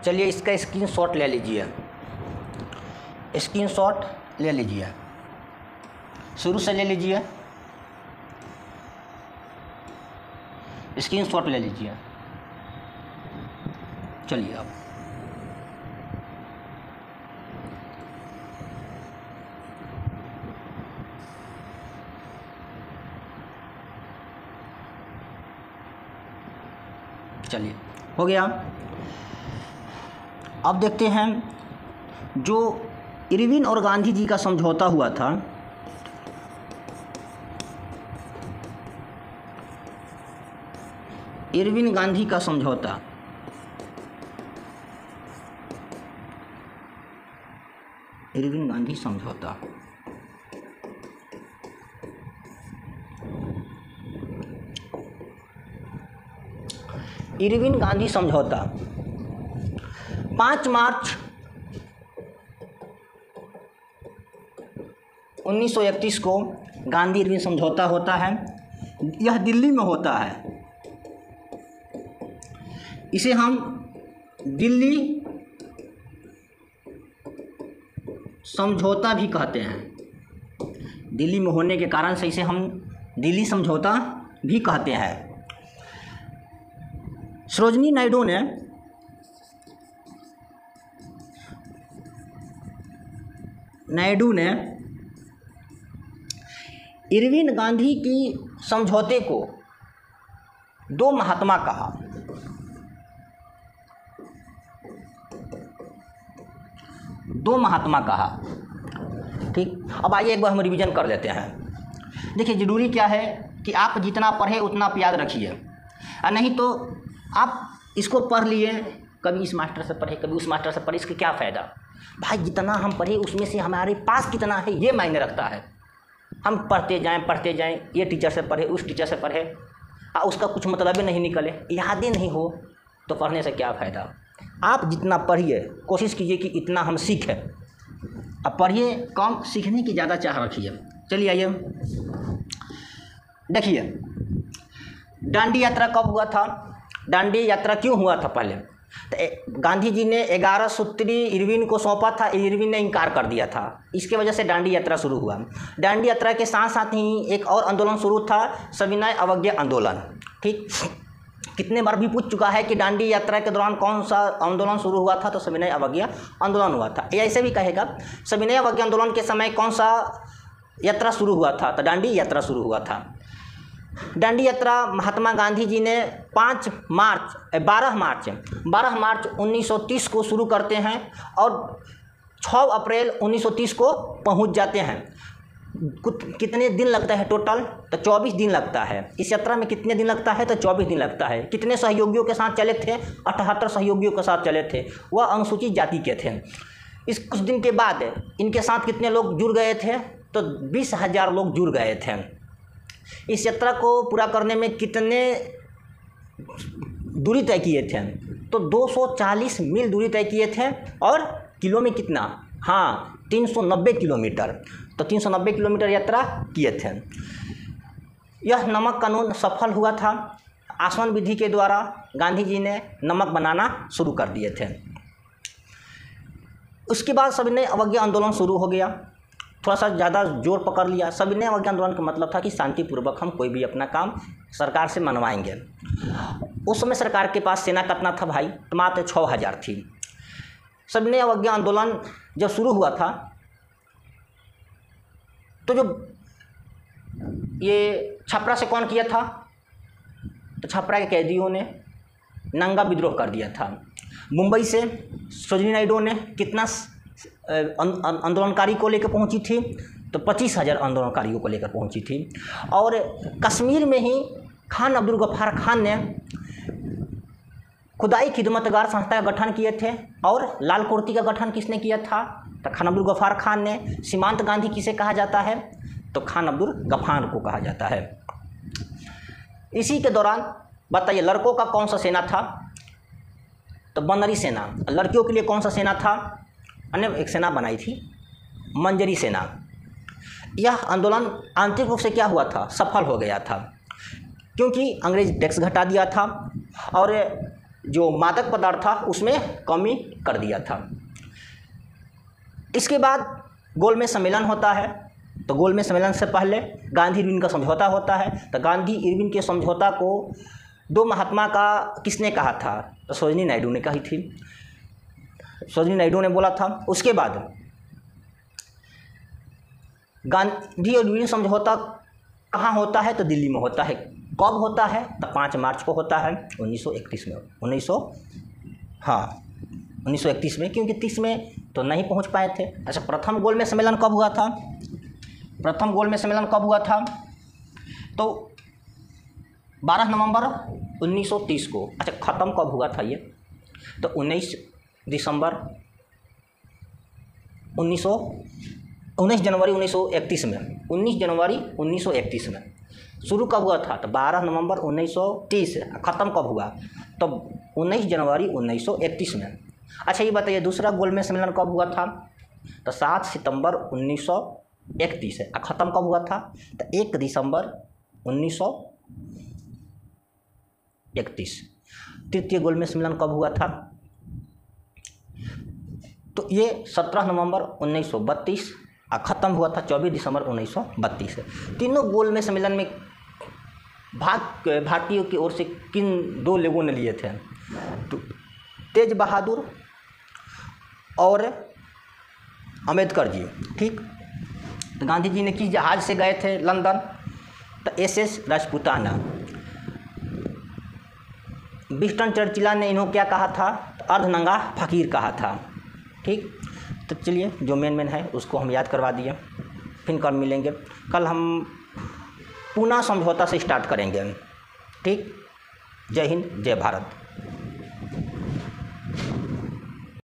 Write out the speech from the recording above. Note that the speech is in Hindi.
चलिए इसका स्क्रीनशॉट ले लीजिए, स्क्रीनशॉट ले लीजिए, शुरू से ले लीजिए, स्क्रीनशॉट ले लीजिए। चलिए अब चलिए हो गया। अब देखते हैं जो इरविन और गांधी जी का समझौता हुआ था, इरविन गांधी का समझौता, इरविन गांधी समझौता, इरविन गांधी समझौता 5 मार्च 1931 को गांधी इरविन समझौता होता है। यह दिल्ली में होता है। इसे हम दिल्ली समझौता भी कहते हैं। दिल्ली में होने के कारण से इसे हम दिल्ली समझौता भी कहते हैं। सरोजिनी नायडू ने इरविन गांधी की समझौते को दो महात्मा कहा। दो महात्मा कहा। ठीक, अब आइए एक बार हम रिवीजन कर लेते हैं। देखिए, ज़रूरी क्या है कि आप जितना पढ़े उतना आप याद रखिए, और नहीं तो आप इसको पढ़ लिए, कभी इस मास्टर से पढ़े कभी उस मास्टर से पढ़े, इसका क्या फ़ायदा भाई। जितना हम पढ़े उसमें से हमारे पास कितना है ये मायने रखता है। हम पढ़ते जाएं, ये टीचर से पढ़े उस टीचर से पढ़े, उसका कुछ मतलब ही नहीं निकले, याद ही नहीं हो, तो पढ़ने से क्या फ़ायदा। आप जितना पढ़िए कोशिश कीजिए कि इतना हम सीखें। अब पढ़िए कम, सीखने की ज़्यादा चाह रखिए। चलिए आइए देखिए, दांडी यात्रा कब हुआ था, दांडी यात्रा क्यों हुआ था। पहले तो गांधी जी ने 11 सूत्री इरविन को सौंपा था, इरविन ने इनकार कर दिया था। इसके वजह से दांडी यात्रा शुरू हुआ। दांडी यात्रा के साथ साथ ही एक और आंदोलन शुरू था, सविनय अवज्ञा आंदोलन। ठीक, कितने बार भी पूछ चुका है कि दांडी यात्रा के दौरान कौन सा आंदोलन शुरू हुआ था, तो सविनय अवज्ञा आंदोलन हुआ था। या ऐसे भी कहेगा सविनय अवज्ञा आंदोलन के समय कौन सा यात्रा शुरू हुआ था, तो दांडी यात्रा शुरू हुआ था। दांडी यात्रा महात्मा गांधी जी ने 12 मार्च 1930 को शुरू करते हैं और 6 अप्रैल 1930 को पहुंच जाते हैं। कितने दिन लगता है टोटल, तो 24 दिन लगता है। इस यात्रा में कितने दिन लगता है, तो 24 दिन लगता है। कितने सहयोगियों के साथ चले थे, 78 सहयोगियों के साथ चले थे, वह अनुसूचित जाति के थे। इस कुछ दिन के बाद इनके साथ कितने लोग जुड़ गए थे, तो 20,000 लोग जुड़ गए थे। इस यात्रा को पूरा करने में कितने दूरी तय किए थे, तो 240 मील दूरी तय किए थे, और किलो में कितना, 390 किलोमीटर। तो 390 किलोमीटर यात्रा किए थे। यह नमक कानून सफल हुआ था। आसवन विधि के द्वारा गांधी जी ने नमक बनाना शुरू कर दिए थे। उसके बाद सविनय अवज्ञा आंदोलन शुरू हो गया। थोड़ा सा ज़्यादा जोर पकड़ लिया। सविनय अवज्ञा आंदोलन का मतलब था कि शांतिपूर्वक हम कोई भी अपना काम सरकार से मनवाएंगे। उस समय सरकार के पास सेना कितना था भाई, तो मात्र 6,000 थी। सविनय अवज्ञा आंदोलन जब शुरू हुआ था, तो जो ये छपरा से कौन किया था, तो छपरा के कैदियों ने नंगा विद्रोह कर दिया था। मुंबई से सरोजिनी नायडू ने कितना आंदोलनकारी को लेकर पहुंची थी, तो 25,000 आंदोलनकारियों को लेकर पहुंची थी। और कश्मीर में ही खान अब्दुल गफ्फार खान ने खुदाई खिदमतगार संस्था का गठन किए थे। और लाल कुर्ती का गठन किसने किया था, तो खान अब्दुल गफ्फार खान ने। सीमांत गांधी किसे कहा जाता है, तो खान अब्दुल गफ्फार को कहा जाता है। इसी के दौरान बताइए लड़कों का कौन सा सेना था, तो बनरी सेना। लड़कियों के लिए कौन सा सेना था, अन्य एक सेना बनाई थी, मंजरी सेना। यह आंदोलन आंतरिक रूप से क्या हुआ था, सफल हो गया था, क्योंकि अंग्रेज टैक्स घटा दिया था। और जो मादक पदार्थ था उसमें कमी कर दिया था। इसके बाद गोलमेज सम्मेलन होता है। तो गोलमेज सम्मेलन से पहले गांधी इरविन का समझौता होता है। तो गांधी इरविन के समझौता को दो महात्मा का किसने कहा था? तो सरोजिनी नायडू ने कही थी। सरोजिनी नायडू ने बोला था। उसके बाद गांधी और इरविन समझौता कहाँ होता है? तो दिल्ली में होता है। कब होता है? तो 5 मार्च को होता है 1931 में। 1931 में, क्योंकि 30 में तो नहीं पहुंच पाए थे। अच्छा, प्रथम गोलमेज सम्मेलन कब हुआ था? प्रथम गोलमेज सम्मेलन कब हुआ था? तो 12 नवंबर 1930 को। अच्छा, ख़त्म कब हुआ था ये? तो 19 जनवरी 1931 में। 19 जनवरी 1931 में शुरू कब हुआ था? तो 12 नवंबर 1930। ख़त्म कब हुआ? तो 19 जनवरी 1931 में। अच्छा, ये बताइए दूसरा गोलमेज सम्मेलन कब हुआ था? तो 7 सितंबर 1931 है। ख़त्म कब हुआ था? तो 1 दिसंबर 1931। तृतीय गोलमेज सम्मेलन कब हुआ था? तो ये 17 नवंबर 1932 और ख़त्म हुआ था 24 दिसंबर 1932 है। तीनों गोलमेज सम्मेलन में भारतीयों की ओर से किन 2 लोगों ने लिए थे? तो तेज बहादुर और अम्बेडकर जी। ठीक। तो गांधी जी ने किस जहाज़ से गए थे लंदन? तो SS राजपूताना। विंस्टन चर्चिल ने इन्हों क्या कहा था? तो अर्धनंगा फकीर कहा था। ठीक। तो चलिए, जो मेन है उसको हम याद करवा दिए। फिर कल मिलेंगे। कल हम पूना समझौता से स्टार्ट करेंगे। ठीक। जय हिंद, जय भारत।